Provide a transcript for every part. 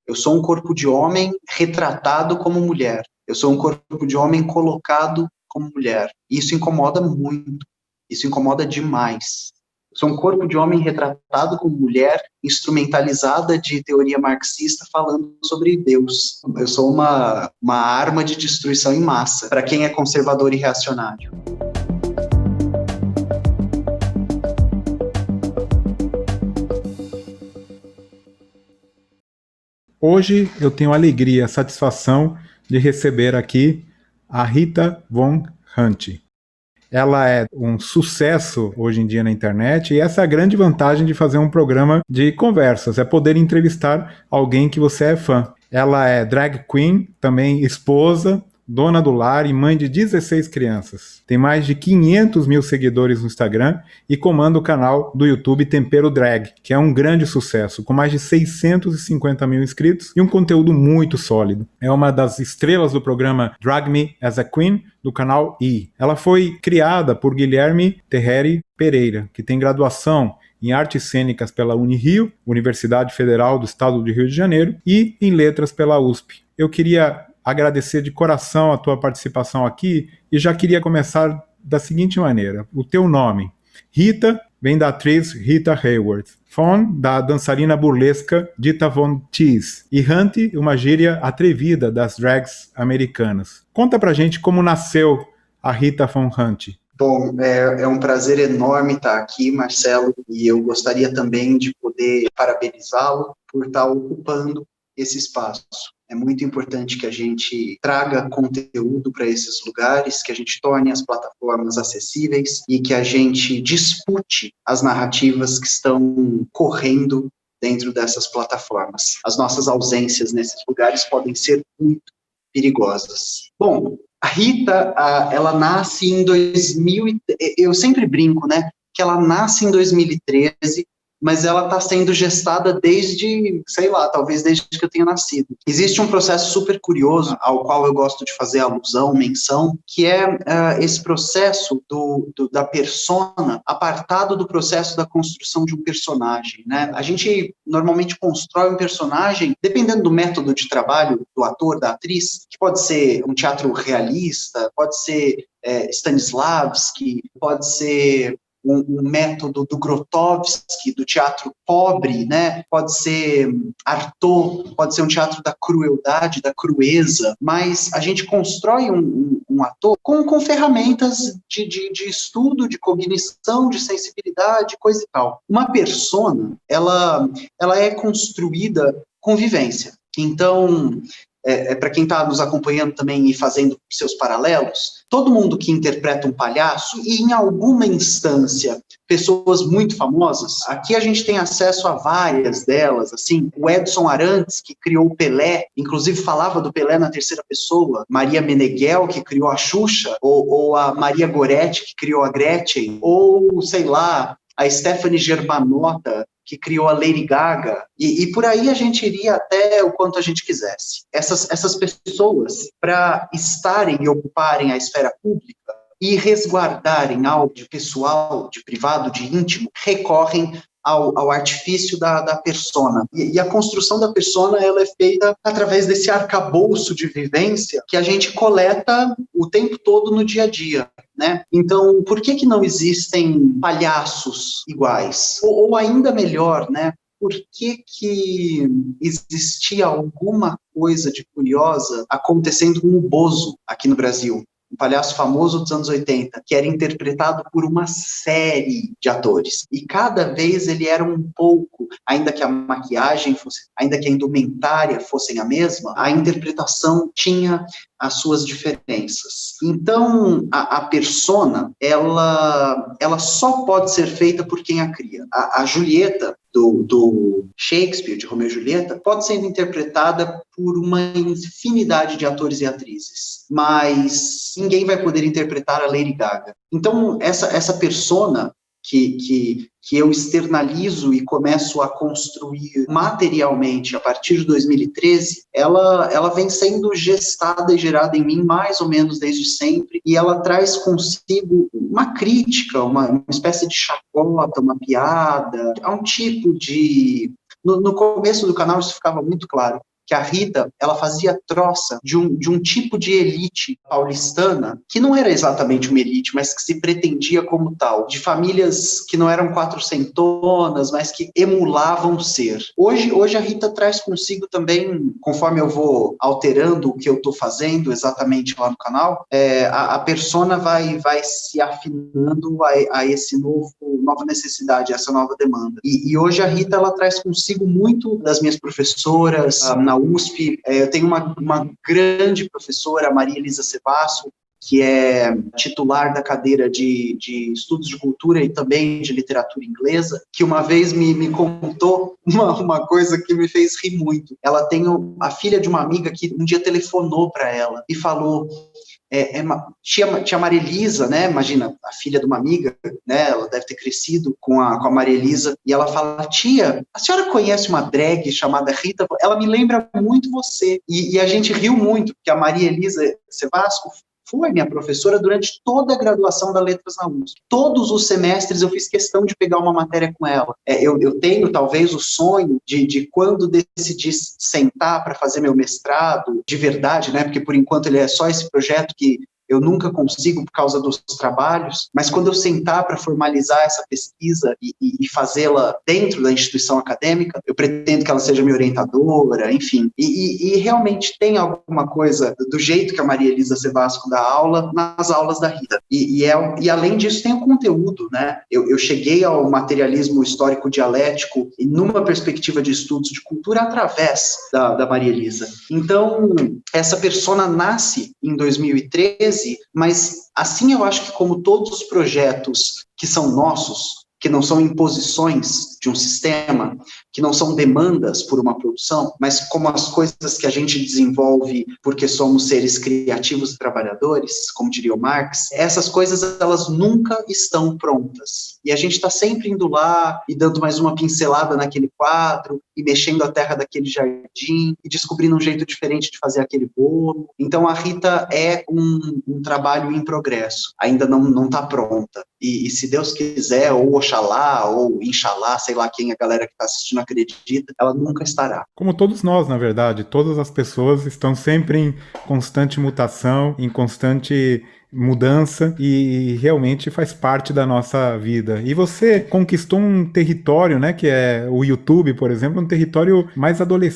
Eu sou um corpo de homem retratado como mulher. Eu sou um corpo de homem colocado como mulher. Isso incomoda muito. Isso incomoda demais. Eu sou um corpo de homem retratado como mulher, instrumentalizada de teoria marxista, falando sobre Deus. Eu sou uma arma de destruição em massa, para quem é conservador e reacionário. Hoje eu tenho a alegria, a satisfação de receber aqui a Rita Von Hunt. Ela é um sucesso hoje em dia na internet e essa é a grande vantagem de fazer um programa de conversas, é poder entrevistar alguém que você é fã. Ela é drag queen, também esposa, dona do lar e mãe de 16 crianças. Tem mais de 500 mil seguidores no Instagram e comanda o canal do YouTube Tempero Drag, que é um grande sucesso, com mais de 650 mil inscritos e um conteúdo muito sólido. É uma das estrelas do programa Drag Me as a Queen, do canal E! Ela foi criada por Guilherme Terreri Pereira, que tem graduação em Artes Cênicas pela Unirio, Universidade Federal do Estado do Rio de Janeiro, e em Letras pela USP. Eu queria agradecer de coração a tua participação aqui e já queria começar da seguinte maneira. O teu nome, Rita, vem da atriz Rita Hayworth. Von, da dançarina burlesca Dita Von Teese. E Hunt, uma gíria atrevida das drags americanas. Conta pra gente como nasceu a Rita Von Hunt. Bom, é um prazer enorme estar aqui, Marcelo, e eu gostaria também de poder parabenizá-lo por estar ocupando esse espaço. É muito importante que a gente traga conteúdo para esses lugares, que a gente torne as plataformas acessíveis e que a gente dispute as narrativas que estão correndo dentro dessas plataformas. As nossas ausências nesses lugares podem ser muito perigosas. Bom, a Rita, ela nasce em 2000, eu sempre brinco, né, que ela nasce em 2013, mas ela está sendo gestada desde, sei lá, talvez desde que eu tenha nascido. Existe um processo super curioso, ao qual eu gosto de fazer alusão, menção, que é esse processo da persona, apartado do processo da construção de um personagem, né? A gente normalmente constrói um personagem, dependendo do método de trabalho do ator, da atriz, que pode ser um teatro realista, pode ser Stanislavski, pode ser um método do Grotowski, do teatro pobre, né? Pode ser Artaud, pode ser um teatro da crueldade, da crueza, mas a gente constrói um ator com ferramentas de estudo, de cognição, de sensibilidade, coisa e tal. Uma persona, ela é construída com vivência. Então, para quem está nos acompanhando também e fazendo seus paralelos, todo mundo que interpreta um palhaço, e em alguma instância, pessoas muito famosas, aqui a gente tem acesso a várias delas, assim, o Edson Arantes, que criou o Pelé, inclusive falava do Pelé na terceira pessoa, Maria Meneghel, que criou a Xuxa, ou a Maria Goretti, que criou a Gretchen, ou, sei lá, a Stephanie Germanotta, que criou a Lady Gaga, e por aí a gente iria até o quanto a gente quisesse. Essas pessoas, para estarem e ocuparem a esfera pública e resguardarem algo de pessoal, de privado, de íntimo, recorrem ao artifício da persona. E a construção da persona, ela é feita através desse arcabouço de vivência que a gente coleta o tempo todo no dia a dia, né? Então, por que não existem palhaços iguais? Ou ainda melhor, né? Por que existia alguma coisa de curiosa acontecendo com o Bozo aqui no Brasil? Um palhaço famoso dos anos 80, que era interpretado por uma série de atores. E cada vez ele era um pouco, ainda que a maquiagem fosse, ainda que a indumentária fossem a mesma, a interpretação tinha as suas diferenças. Então, a persona, ela só pode ser feita por quem a cria. A Julieta, do Shakespeare, de Romeu e Julieta, pode ser interpretada por uma infinidade de atores e atrizes, mas ninguém vai poder interpretar a Lady Gaga. Então, essa persona que eu externalizo e começo a construir materialmente a partir de 2013, ela vem sendo gestada e gerada em mim mais ou menos desde sempre, e ela traz consigo uma crítica, uma espécie de chacota, uma piada, a um tipo de... No começo do canal isso ficava muito claro, que a Rita, ela fazia troça de um tipo de elite paulistana, que não era exatamente uma elite, mas que se pretendia como tal, de famílias que não eram quatrocentonas, mas que emulavam ser. Hoje a Rita traz consigo também, conforme eu vou alterando o que eu estou fazendo exatamente lá no canal, a persona vai se afinando a esse nova necessidade, essa nova demanda. E hoje a Rita, ela traz consigo muito das minhas professoras na USP. Eu tenho uma grande professora, a Maria Elisa Sebasso, que é titular da cadeira de estudos de cultura e também de literatura inglesa, que uma vez me contou uma coisa que me fez rir muito. Ela tem a filha de uma amiga que um dia telefonou para ela e falou... tia Maria Elisa, né? Imagina, a filha de uma amiga, né? Ela deve ter crescido com a Maria Elisa, e ela fala: tia, a senhora conhece uma drag chamada Rita? Ela me lembra muito você. E a gente riu muito, porque a Maria Elisa Sevasco foi minha professora durante toda a graduação da Letras na USP. Todos os semestres eu fiz questão de pegar uma matéria com ela. Eu tenho, talvez, o sonho de quando decidi sentar para fazer meu mestrado, de verdade, né? Porque, por enquanto, ele é só esse projeto que eu nunca consigo por causa dos trabalhos, mas quando eu sentar para formalizar essa pesquisa e fazê-la dentro da instituição acadêmica, eu pretendo que ela seja minha orientadora, enfim. E realmente tem alguma coisa do jeito que a Maria Elisa Sevasco dá aula, nas aulas da Rita. E além disso, tem o conteúdo, né? Eu cheguei ao materialismo histórico dialético e numa perspectiva de estudos de cultura através da Maria Elisa. Então, essa persona nasce em 2013, mas assim eu acho que como todos os projetos que são nossos, que não são imposições de um sistema, que não são demandas por uma produção, mas como as coisas que a gente desenvolve porque somos seres criativos e trabalhadores, como diria o Marx, essas coisas elas nunca estão prontas. E a gente está sempre indo lá e dando mais uma pincelada naquele quadro, e mexendo a terra daquele jardim, e descobrindo um jeito diferente de fazer aquele bolo. Então a Rita é um trabalho em progresso, ainda não está pronta. E se Deus quiser, ou Oxalá, ou Inxalá, sei lá quem a galera que está assistindo acredita, ela nunca estará. Como todos nós, na verdade, todas as pessoas estão sempre em constante mutação, em constante mudança, e realmente faz parte da nossa vida. E você conquistou um território, né, que é o YouTube, por exemplo, um território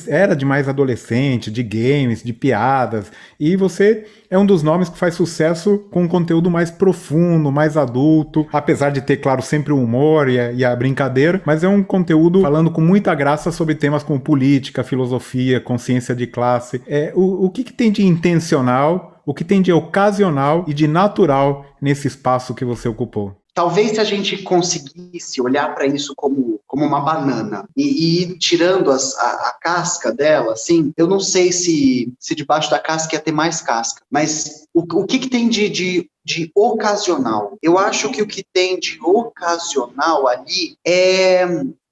era de mais adolescente, de games, de piadas, e você é um dos nomes que faz sucesso com um conteúdo mais profundo, mais adulto, apesar de ter, claro, sempre o humor e a brincadeira, mas é um conteúdo falando com muita graça sobre temas como política, filosofia, consciência de classe. O que tem de intencional, o que tem de ocasional e de natural nesse espaço que você ocupou? Talvez se a gente conseguisse olhar para isso como uma banana e ir tirando a casca dela, assim, eu não sei se debaixo da casca ia ter mais casca, mas o que tem de ocasional? Eu acho que o que tem de ocasional ali é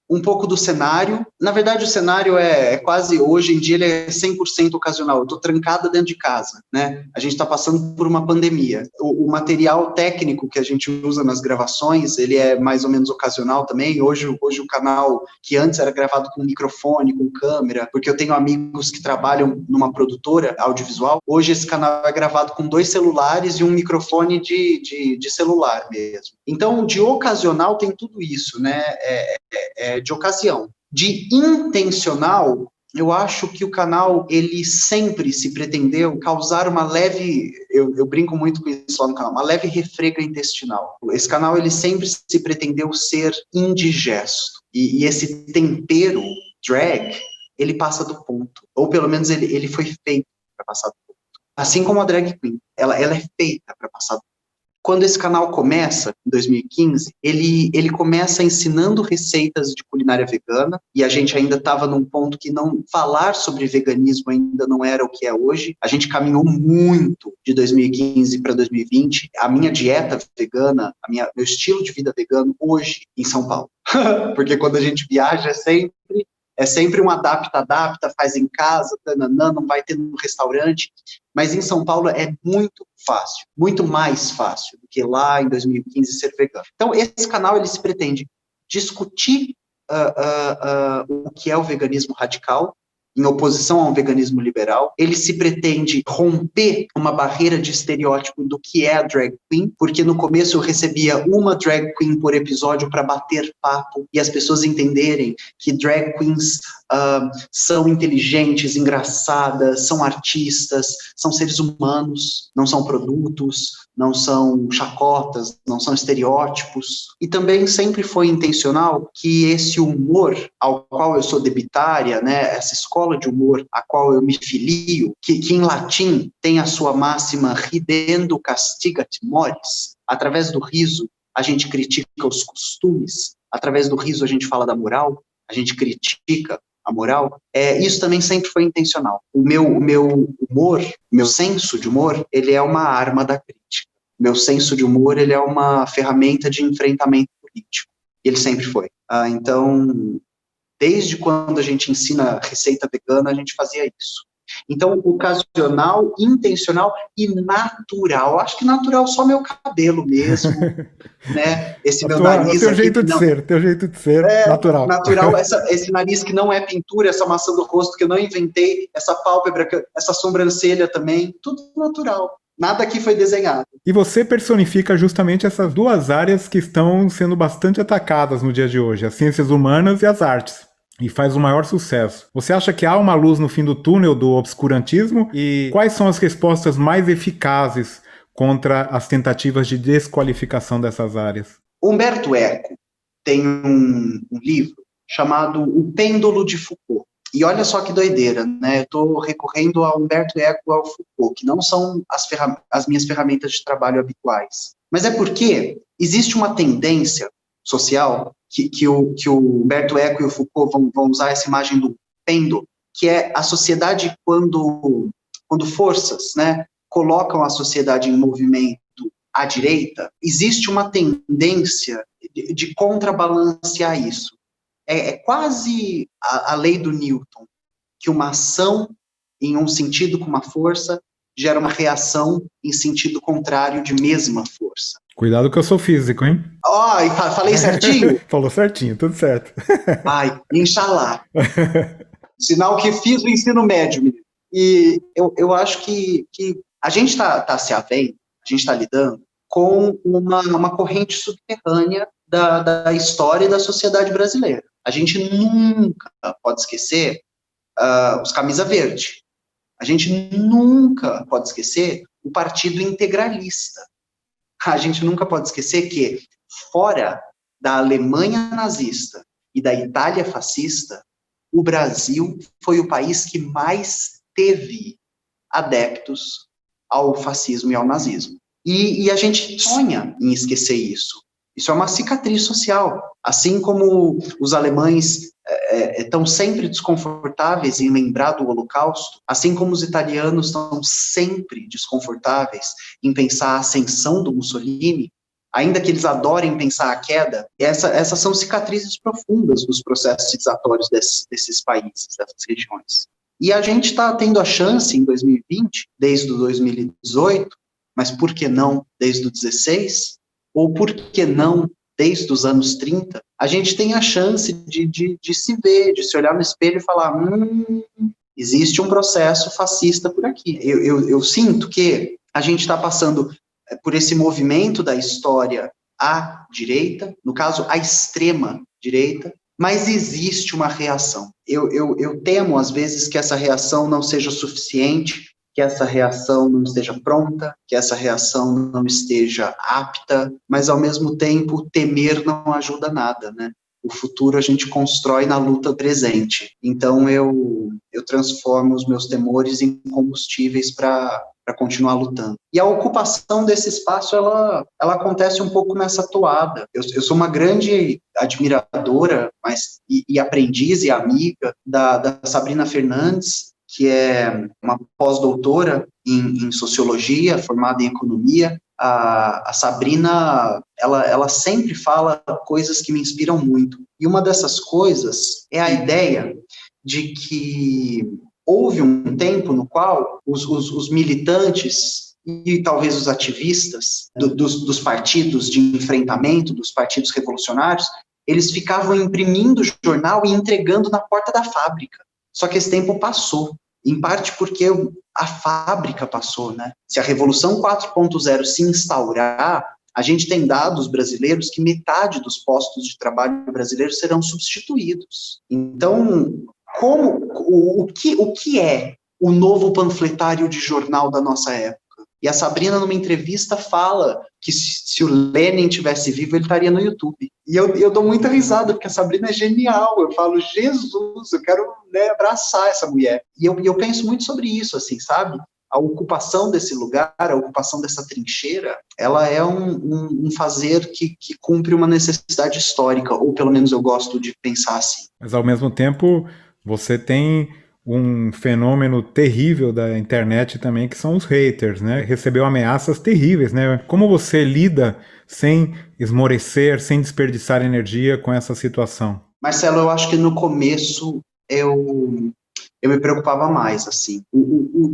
um pouco do cenário. Na verdade, o cenário é quase, hoje em dia, ele é 100% ocasional. Eu estou trancada dentro de casa, né? A gente está passando por uma pandemia. O material técnico que a gente usa nas gravações, ele é mais ou menos ocasional também. Hoje o canal, que antes era gravado com microfone, com câmera, porque eu tenho amigos que trabalham numa produtora audiovisual, hoje esse canal é gravado com 2 celulares e um microfone de celular mesmo. Então, de ocasional tem tudo isso, né? De ocasião. De intencional, eu acho que o canal, ele sempre se pretendeu causar uma leve, eu brinco muito com isso lá no canal, uma leve refrega intestinal. Esse canal, ele sempre se pretendeu ser indigesto. E esse tempero, drag, ele passa do ponto. Ou pelo menos ele foi feito para passar do ponto. Assim como a drag queen, ela é feita para passar do ponto. Quando esse canal começa, em 2015, ele começa ensinando receitas de culinária vegana, e a gente ainda estava num ponto que não falar sobre veganismo ainda não era o que é hoje. A gente caminhou muito de 2015 para 2020. A minha dieta vegana, meu estilo de vida vegano hoje em São Paulo. Porque quando a gente viaja é sempre um adapta, faz em casa, tananã, não vai ter no restaurante. Mas em São Paulo é muito fácil, muito mais fácil do que lá em 2015 ser vegano. Então, esse canal, ele se pretende discutir o que é o veganismo radical em oposição a um veganismo liberal. Ele se pretende romper uma barreira de estereótipo do que é a drag queen, porque no começo eu recebia uma drag queen por episódio para bater papo e as pessoas entenderem que drag queens são inteligentes, engraçadas, são artistas, são seres humanos, não são produtos, não são chacotas, não são estereótipos. E também sempre foi intencional que esse humor ao qual eu sou debitária, né, essa escola de humor a qual eu me filio, que em latim tem a sua máxima ridendo castigat mores, através do riso a gente critica os costumes, através do riso a gente fala da moral, a gente critica a moral, isso também sempre foi intencional. O meu humor, meu senso de humor, ele é uma arma da crítica. Meu senso de humor, ele é uma ferramenta de enfrentamento político. Ele sempre foi. Então, desde quando a gente ensina receita vegana, a gente fazia isso. Então, ocasional, intencional e natural. Acho que natural só meu cabelo mesmo, né? Esse meu nariz teu aqui, jeito de ser, natural. Natural, esse nariz que não é pintura, essa maçã do rosto que eu não inventei, essa pálpebra, essa sobrancelha também, tudo natural. Nada aqui foi desenhado. E você personifica justamente essas duas áreas que estão sendo bastante atacadas no dia de hoje, as ciências humanas e as artes. E faz o maior sucesso. Você acha que há uma luz no fim do túnel do obscurantismo? E quais são as respostas mais eficazes contra as tentativas de desqualificação dessas áreas? Humberto Eco tem um livro chamado O Pêndulo de Foucault. E olha só que doideira, né? Eu estou recorrendo a Humberto Eco e ao Foucault, que não são as minhas ferramentas de trabalho habituais. Mas é porque existe uma tendência social que o Humberto Eco e o Foucault vão usar essa imagem do pêndulo, que é a sociedade quando forças, né, colocam a sociedade em movimento à direita, existe uma tendência de contrabalancear isso. É quase a lei do Newton, que uma ação em um sentido com uma força gera uma reação em sentido contrário de mesma força. Cuidado que eu sou físico, hein? Falei certinho? Falou certinho, tudo certo. Ai, inxalá. Sinal que fiz o ensino médio, menino. E eu acho que a gente está se havendo, a gente está lidando com uma corrente subterrânea da história e da sociedade brasileira. A gente nunca pode esquecer os camisa verde. A gente nunca pode esquecer o partido integralista. A gente nunca pode esquecer que, fora da Alemanha nazista e da Itália fascista, o Brasil foi o país que mais teve adeptos ao fascismo e ao nazismo. E a gente sonha em esquecer isso. Isso é uma cicatriz social. Assim como os alemães estão sempre desconfortáveis em lembrar do Holocausto, assim como os italianos estão sempre desconfortáveis em pensar a ascensão do Mussolini, ainda que eles adorem pensar a queda, essas são cicatrizes profundas dos processos civilizatórios desses países, dessas regiões. E a gente está tendo a chance em 2020, desde o 2018, mas por que não desde o 16? Ou por que não desde os anos 30? A gente tem a chance de se ver, de se olhar no espelho e falar, existe um processo fascista por aqui. Eu sinto que a gente está passando por esse movimento da história à direita, no caso, à extrema direita, mas existe uma reação. Eu temo, às vezes, que essa reação não seja suficiente, que essa reação não esteja pronta, que essa reação não esteja apta, mas, ao mesmo tempo, temer não ajuda nada, né? O futuro a gente constrói na luta presente. Então, eu transformo os meus temores em combustíveis para continuar lutando. E a ocupação desse espaço, ela acontece um pouco nessa toada. Eu sou uma grande admiradora e aprendiz e amiga da Sabrina Fernandes, que é uma pós-doutora em sociologia, formada em economia. A Sabrina, ela sempre fala coisas que me inspiram muito. E uma dessas coisas é a ideia de que houve um tempo no qual os militantes e talvez os ativistas dos partidos de enfrentamento, dos partidos revolucionários, eles ficavam imprimindo jornal e entregando na porta da fábrica. Só que esse tempo passou, em parte porque a fábrica passou, né? Se a Revolução 4.0 se instaurar, a gente tem dados brasileiros que metade dos postos de trabalho brasileiros serão substituídos. Então, o que é o novo panfletário de jornal da nossa época? E a Sabrina, numa entrevista, fala que se o Lenin tivesse vivo, ele estaria no YouTube. E eu dou muita risada, porque a Sabrina é genial. Eu falo, Jesus, eu quero, né, abraçar essa mulher. E eu penso muito sobre isso, assim, sabe? A ocupação desse lugar, a ocupação dessa trincheira, ela é um fazer que cumpre uma necessidade histórica, ou pelo menos eu gosto de pensar assim. Mas, ao mesmo tempo, você tem um fenômeno terrível da internet também, que são os haters, né? Recebeu ameaças terríveis, né? Como você lida sem esmorecer, sem desperdiçar energia com essa situação? Marcelo, eu acho que no começo eu me preocupava mais, assim.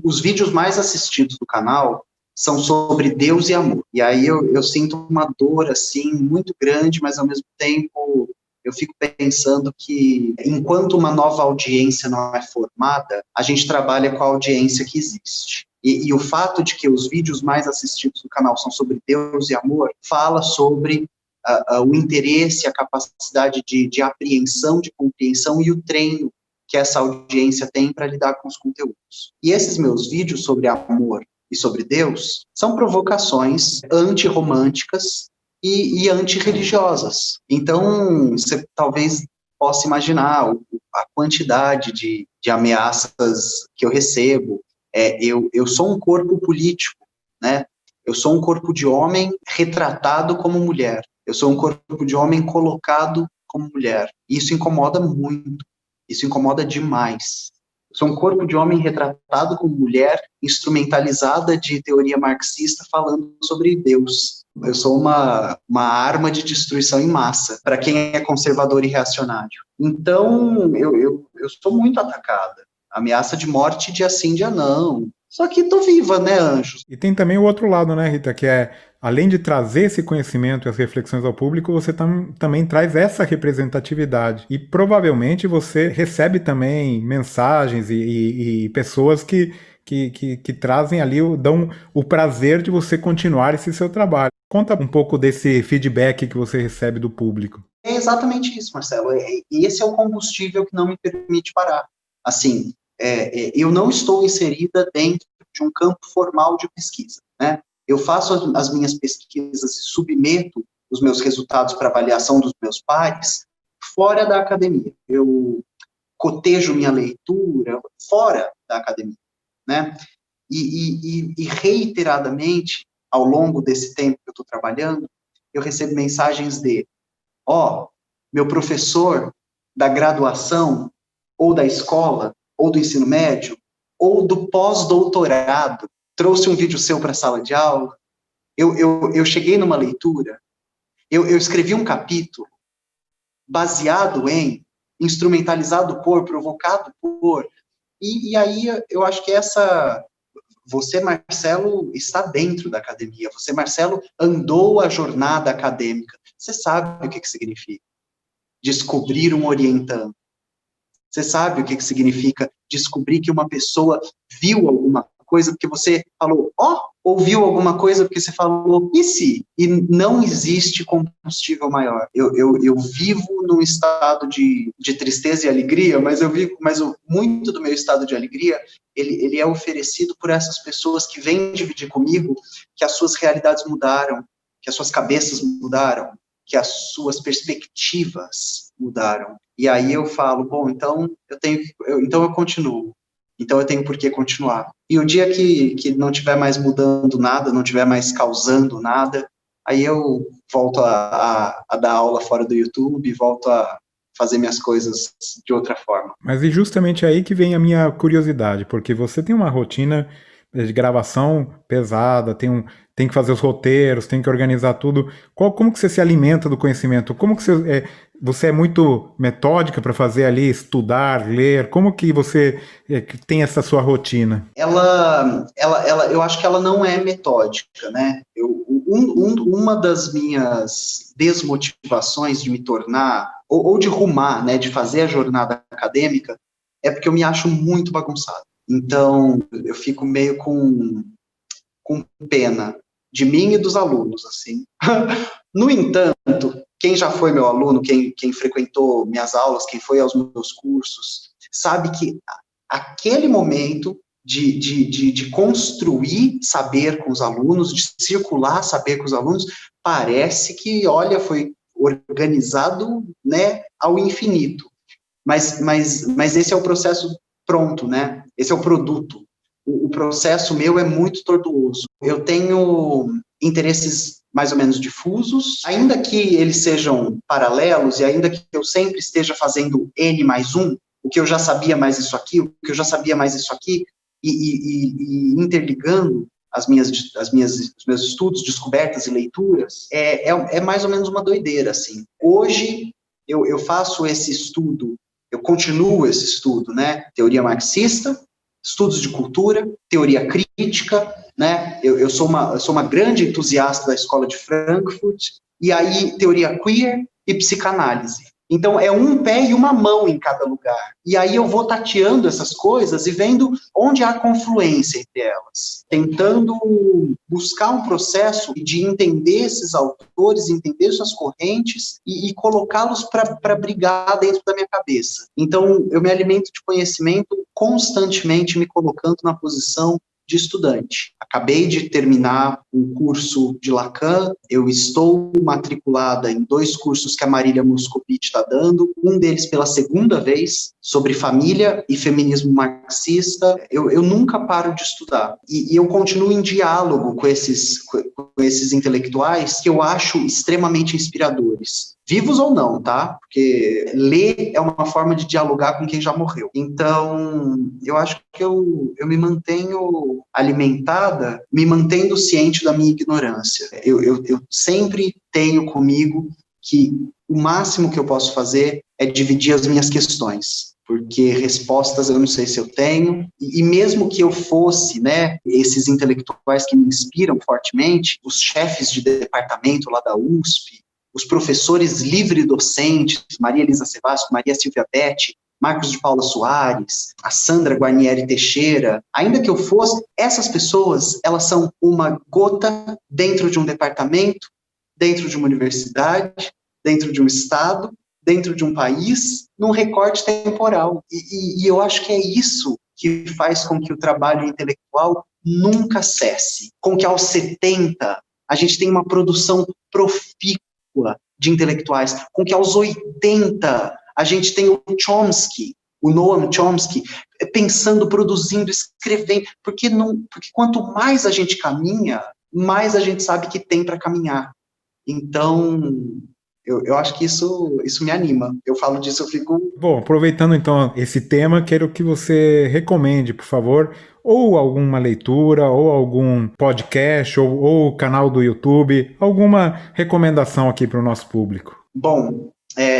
Os vídeos mais assistidos do canal são sobre Deus e amor. E aí eu sinto uma dor, assim, muito grande, mas ao mesmo tempo eu fico pensando que enquanto uma nova audiência não é formada, a gente trabalha com a audiência que existe. E o fato de que os vídeos mais assistidos do canal são sobre Deus e amor, fala sobre o interesse, a capacidade de apreensão, de compreensão e o treino que essa audiência tem para lidar com os conteúdos. E esses meus vídeos sobre amor e sobre Deus são provocações antirromânticas e antirreligiosas. Então, você talvez possa imaginar a quantidade de ameaças que eu recebo. Eu sou um corpo político, né? Eu sou um corpo de homem retratado como mulher. Eu sou um corpo de homem colocado como mulher. Isso incomoda muito. Isso incomoda demais. Eu sou um corpo de homem retratado como mulher, instrumentalizada de teoria marxista, falando sobre Deus. Eu sou uma arma de destruição em massa, para quem é conservador e reacionário. Então, eu sou muito atacada. Ameaça de morte dia sim, dia não. Só que tô viva, né, Anjos? E tem também o outro lado, né, Rita, que é, além de trazer esse conhecimento e as reflexões ao público, você também traz essa representatividade. E provavelmente você recebe também mensagens e pessoas que trazem ali, dão o prazer de você continuar esse seu trabalho. Conta um pouco desse feedback que você recebe do público. É exatamente isso, Marcelo. Esse é o combustível que não me permite parar. Assim, eu não estou inserida dentro de um campo formal de pesquisa, né? Eu faço as minhas pesquisas e submeto os meus resultados para avaliação dos meus pares fora da academia. Eu cotejo minha leitura fora da academia, né? E reiteradamente, ao longo desse tempo que eu estou trabalhando, eu recebo mensagens de, meu professor da graduação, ou da escola, ou do ensino médio, ou do pós-doutorado, trouxe um vídeo seu para a sala de aula, eu cheguei numa leitura, eu escrevi um capítulo baseado em, instrumentalizado por, provocado por, e aí eu acho que você, Marcelo, está dentro da academia, você, Marcelo, andou a jornada acadêmica, você sabe o que significa descobrir um orientando. Você sabe o que significa descobrir que uma pessoa viu alguma coisa porque você falou, ouviu alguma coisa porque você falou, e se? E não existe combustível maior. Eu vivo num estado de tristeza e alegria, mas muito do meu estado de alegria, ele é oferecido por essas pessoas que vêm dividir comigo que as suas realidades mudaram, que as suas cabeças mudaram, que as suas perspectivas mudaram. E aí eu falo, então eu continuo. Então eu tenho por que continuar. E o dia que não tiver mais mudando nada, não tiver mais causando nada, aí eu volto a dar aula fora do YouTube, volto a fazer minhas coisas de outra forma. Mas é justamente aí que vem a minha curiosidade, porque você tem uma rotina de gravação pesada, tem que fazer os roteiros, tem que organizar tudo. Como que você se alimenta do conhecimento? Como que você é muito metódica para fazer ali, estudar, ler? Como que você tem essa sua rotina? Eu acho que ela não é metódica, né? Uma das minhas desmotivações de me tornar, ou de rumar, né, de fazer a jornada acadêmica, é porque eu me acho muito bagunçado. Então, eu fico meio com pena de mim e dos alunos, assim. No entanto, quem já foi meu aluno, quem frequentou minhas aulas, quem foi aos meus cursos, sabe que aquele momento de construir saber com os alunos, de circular saber com os alunos, parece que, olha, foi organizado, né, ao infinito. Mas esse é o processo pronto, né? Esse é o produto. O processo meu é muito tortuoso. Eu tenho interesses mais ou menos difusos, ainda que eles sejam paralelos e ainda que eu sempre esteja fazendo N mais um, o que eu já sabia mais isso aqui, o que eu já sabia mais isso aqui, e interligando os meus estudos, descobertas e leituras, é mais ou menos uma doideira, assim. Hoje, eu faço esse estudo, eu continuo esse estudo, né? Teoria marxista, estudos de cultura, teoria crítica, né? Eu sou uma grande entusiasta da escola de Frankfurt, e aí teoria queer e psicanálise. Então, é um pé e uma mão em cada lugar. E aí eu vou tateando essas coisas e vendo onde há confluência entre elas. Tentando buscar um processo de entender esses autores, entender suas correntes e colocá-los para brigar dentro da minha cabeça. Então, eu me alimento de conhecimento constantemente me colocando na posição de estudante. Acabei de terminar um curso de Lacan, eu estou matriculada em 2 cursos que a Marília Moscovitch está dando, um deles pela segunda vez, sobre família e feminismo marxista. Eu nunca paro de estudar. E eu continuo em diálogo com esses intelectuais que eu acho extremamente inspiradores. Vivos ou não, tá? Porque ler é uma forma de dialogar com quem já morreu. Então, eu acho que eu me mantenho alimentada, me mantendo ciente da minha ignorância. Eu sempre tenho comigo que o máximo que eu posso fazer é dividir as minhas questões, porque respostas eu não sei se eu tenho, e mesmo que eu fosse, né, esses intelectuais que me inspiram fortemente, os chefes de departamento lá da USP, os professores livre-docentes, Maria Elisa Sevasco, Maria Silvia Betti, Marcos de Paula Soares, a Sandra Guarnieri Teixeira, ainda que eu fosse, essas pessoas, elas são uma gota dentro de um departamento, dentro de uma universidade, dentro de um estado, dentro de um país, num recorte temporal. E eu acho que é isso que faz com que o trabalho intelectual nunca cesse, com que aos 70 a gente tenha uma produção profícua de intelectuais, com que aos 80 a gente tem o Chomsky, o Noam Chomsky, pensando, produzindo, escrevendo, porque quanto mais a gente caminha, mais a gente sabe que tem para caminhar. Então, eu acho que isso me anima. Eu falo disso, eu fico... Bom, aproveitando então esse tema, quero que você recomende, por favor, ou alguma leitura, ou algum podcast, ou canal do YouTube, alguma recomendação aqui para o nosso público. Bom,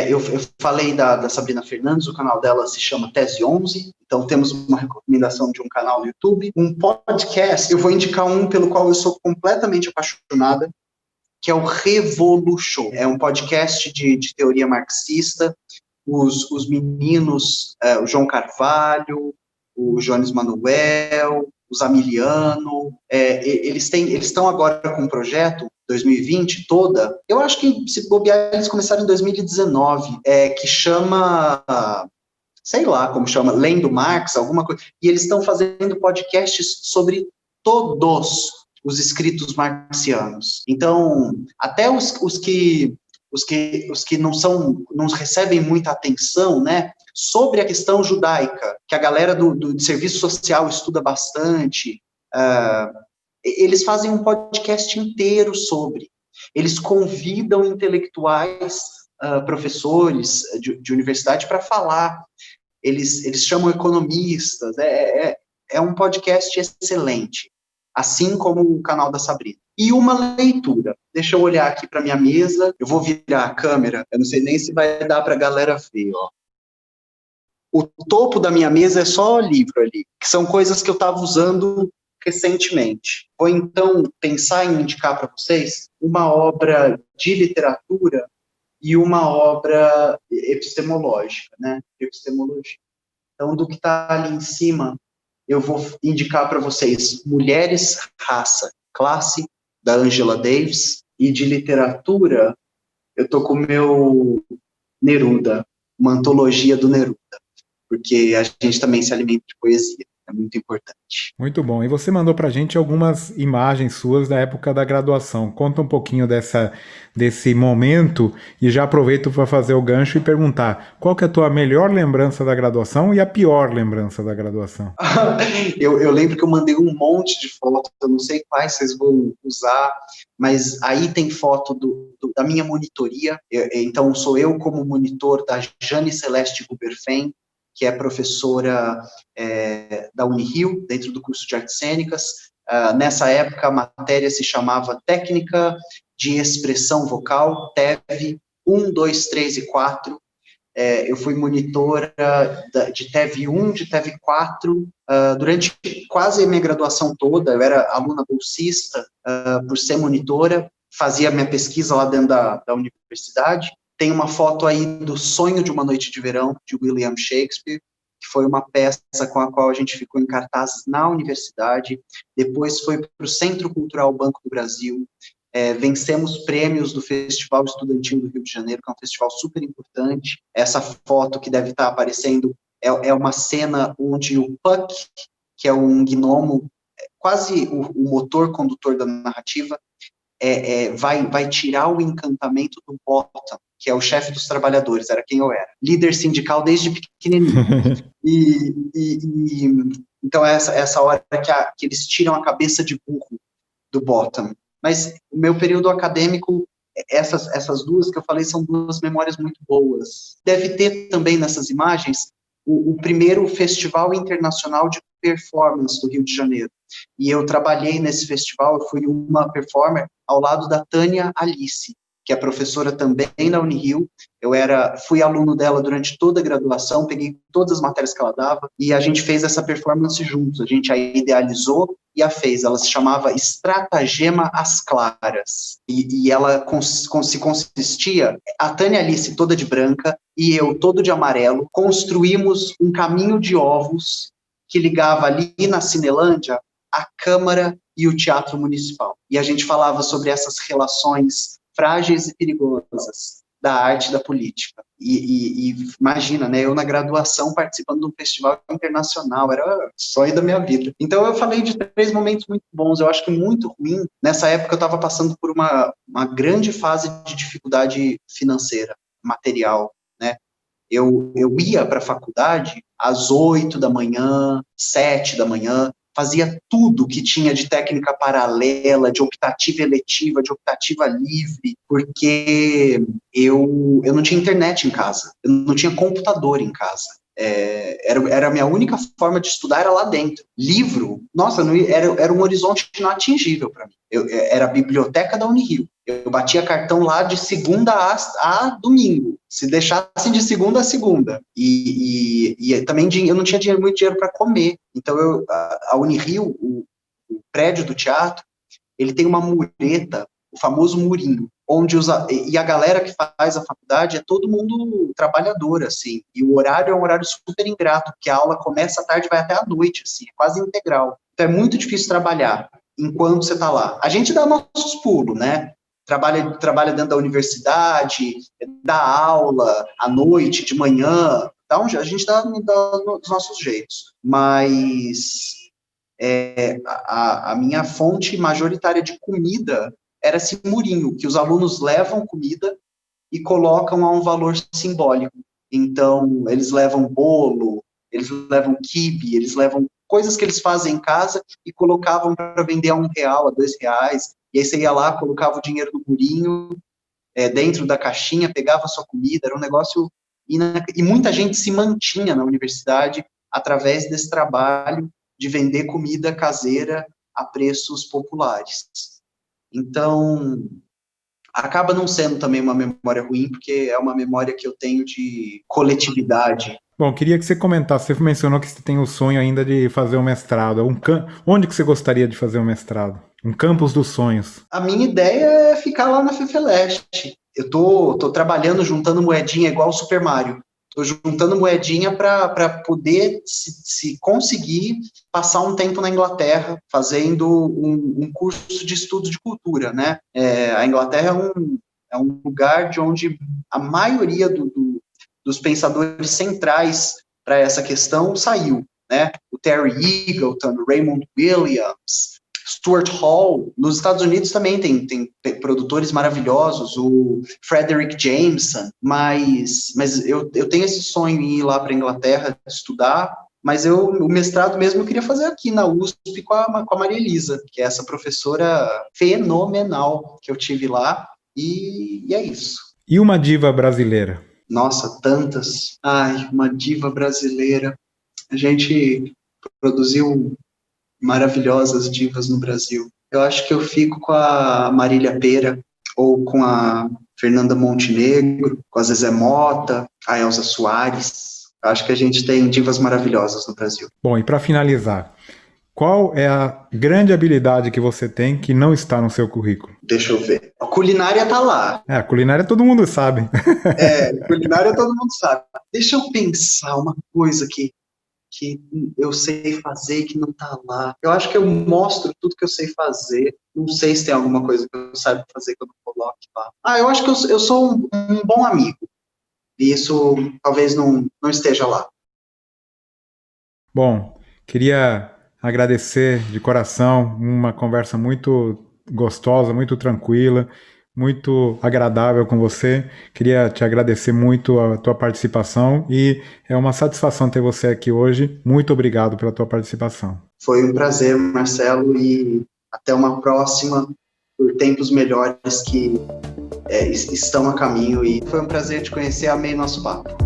eu falei da Sabrina Fernandes, o canal dela se chama Tese 11, então temos uma recomendação de um canal no YouTube. Um podcast, eu vou indicar um pelo qual eu sou completamente apaixonada, que é o Revolution. É um podcast de teoria marxista. Os meninos, o João Carvalho, o Jones Manuel, o Zamiliano, eles estão agora com um projeto, 2020 toda, eu acho que, se bobear, eles começaram em 2019, que chama, sei lá como chama, Lendo Marx, alguma coisa, e eles estão fazendo podcasts sobre todos os escritos marxianos. Então, até os que não recebem muita atenção, né, sobre a questão judaica, que a galera do serviço social estuda bastante, eles fazem um podcast inteiro sobre. Eles convidam intelectuais, professores de universidade para falar. Eles chamam economistas. É um podcast excelente, assim como o canal da Sabrina. E uma leitura. Deixa eu olhar aqui para minha mesa. Eu vou virar a câmera. Eu não sei nem se vai dar para a galera ver, ó. O topo da minha mesa é só livro ali, que são coisas que eu estava usando recentemente. Vou, então, pensar em indicar para vocês uma obra de literatura e uma obra epistemológica, né? De epistemologia. Então, do que está ali em cima, eu vou indicar para vocês Mulheres, Raça, Classe, da Angela Davis, e de literatura, eu tô com o meu Neruda, uma antologia do Neruda, porque a gente também se alimenta de poesia, é muito importante. Muito bom. E você mandou para a gente algumas imagens suas da época da graduação. Conta um pouquinho desse momento e já aproveito para fazer o gancho e perguntar qual que é a tua melhor lembrança da graduação e a pior lembrança da graduação? Eu lembro que eu mandei um monte de fotos, eu não sei quais vocês vão usar, mas aí tem foto da minha monitoria, então sou eu como monitor da Jane Celeste Huberfein, que é professora da Unirio, dentro do curso de Artes Cênicas. Nessa época, a matéria se chamava Técnica de Expressão Vocal, TEV 1, 2, 3 e 4. Eu fui monitora de TEV 1, de TEV 4, durante quase a minha graduação toda. Eu era aluna bolsista por ser monitora, fazia minha pesquisa lá dentro da universidade. Tem uma foto aí do Sonho de uma Noite de Verão, de William Shakespeare, que foi uma peça com a qual a gente ficou em cartaz na universidade. Depois foi para o Centro Cultural Banco do Brasil. Vencemos prêmios do Festival Estudantil do Rio de Janeiro, que é um festival super importante. Essa foto que deve estar aparecendo é uma cena onde o Puck, que é um gnomo, quase o motor condutor da narrativa, vai tirar o encantamento do Bottom, que é o chefe dos trabalhadores, era quem eu era. Líder sindical desde pequenininho. Então, essa hora que eles tiram a cabeça de burro do Bottom. Mas o meu período acadêmico, essas duas que eu falei, são duas memórias muito boas. Deve ter também nessas imagens o primeiro Festival Internacional de Performance do Rio de Janeiro. E eu trabalhei nesse festival, eu fui uma performer ao lado da Tânia Alice, que é professora também na Unirio. Fui aluno dela durante toda a graduação, peguei todas as matérias que ela dava, e a gente fez essa performance juntos. A gente a idealizou e a fez. Ela se chamava Estratagema às Claras. E ela se consistia, a Tânia Alice toda de branca, e eu todo de amarelo, construímos um caminho de ovos que ligava ali na Cinelândia a Câmara e o Teatro Municipal. E a gente falava sobre essas relações frágeis e perigosas da arte e da política. E imagina, né, eu na graduação participando de um festival internacional, era o sonho da minha vida. Então eu falei de 3 momentos muito bons, eu acho que muito ruim. Nessa época eu estava passando por uma grande fase de dificuldade financeira, material, né. Eu ia para a faculdade às 8 da manhã, 7 da manhã, fazia tudo que tinha de técnica paralela, de optativa eletiva, de optativa livre, porque eu não tinha internet em casa, eu não tinha computador em casa. Era a minha única forma de estudar, era lá dentro. Livro, nossa, era um horizonte inatingível para mim. Era a biblioteca da Unirio. Eu batia cartão lá de segunda a domingo, se deixasse de segunda a segunda. E também eu não tinha muito dinheiro para comer. Então, a Unirio, o prédio do teatro, ele tem uma mureta, o famoso murinho, onde e a galera que faz a faculdade é todo mundo trabalhador, assim, e o horário é um horário super ingrato, porque a aula começa à tarde e vai até à noite, assim, é quase integral. Então é muito difícil trabalhar enquanto você está lá. A gente dá nossos pulos, né? Trabalha dentro da universidade, dá aula à noite, de manhã, a gente dá os nossos jeitos, mas a minha fonte majoritária de comida era esse murinho, que os alunos levam comida e colocam a um valor simbólico. Então, eles levam bolo, eles levam quibe, eles levam coisas que eles fazem em casa e colocavam para vender a R$1, a R$2, e aí você ia lá, colocava o dinheiro no murinho, dentro da caixinha, pegava a sua comida, era um negócio... E muita gente se mantinha na universidade através desse trabalho de vender comida caseira a preços populares. Então, acaba não sendo também uma memória ruim, porque é uma memória que eu tenho de coletividade. Bom, queria que você comentasse, você mencionou que você tem o sonho ainda de fazer um mestrado. Onde que você gostaria de fazer um mestrado? Um campus dos sonhos. A minha ideia é ficar lá na FEFELESH. Eu tô trabalhando, juntando moedinha igual o Super Mario. Estou juntando moedinha para poder se conseguir passar um tempo na Inglaterra fazendo um curso de estudo de cultura, né? A Inglaterra é um lugar de onde a maioria dos pensadores centrais para essa questão saiu, né? O Terry Eagleton, o Raymond Williams, Stuart Hall. Nos Estados Unidos também tem produtores maravilhosos, o Frederick Jameson, mas eu tenho esse sonho em ir lá para a Inglaterra estudar, mas o mestrado mesmo eu queria fazer aqui na USP com a Maria Elisa, que é essa professora fenomenal que eu tive lá, e é isso. E uma diva brasileira? Nossa, tantas. Ai, uma diva brasileira. A gente produziu maravilhosas divas no Brasil. Eu acho que eu fico com a Marília Pêra, ou com a Fernanda Montenegro, com a Zezé Mota, a Elza Soares. Eu acho que a gente tem divas maravilhosas no Brasil. Bom, e para finalizar, qual é a grande habilidade que você tem que não está no seu currículo? Deixa eu ver. A culinária tá lá. A culinária todo mundo sabe. Culinária todo mundo sabe. Deixa eu pensar uma coisa que eu sei fazer e que não tá lá. Eu acho que eu mostro tudo que eu sei fazer. Não sei se tem alguma coisa que eu saiba fazer que eu não coloque lá. Eu acho que eu sou um bom amigo. E isso talvez não esteja lá. Bom, queria agradecer de coração, uma conversa muito gostosa, muito tranquila, muito agradável com você. Queria te agradecer muito a tua participação e é uma satisfação ter você aqui hoje. Muito obrigado pela tua participação. Foi um prazer, Marcelo, e até uma próxima, por tempos melhores que estão a caminho. E foi um prazer te conhecer, amei nosso papo.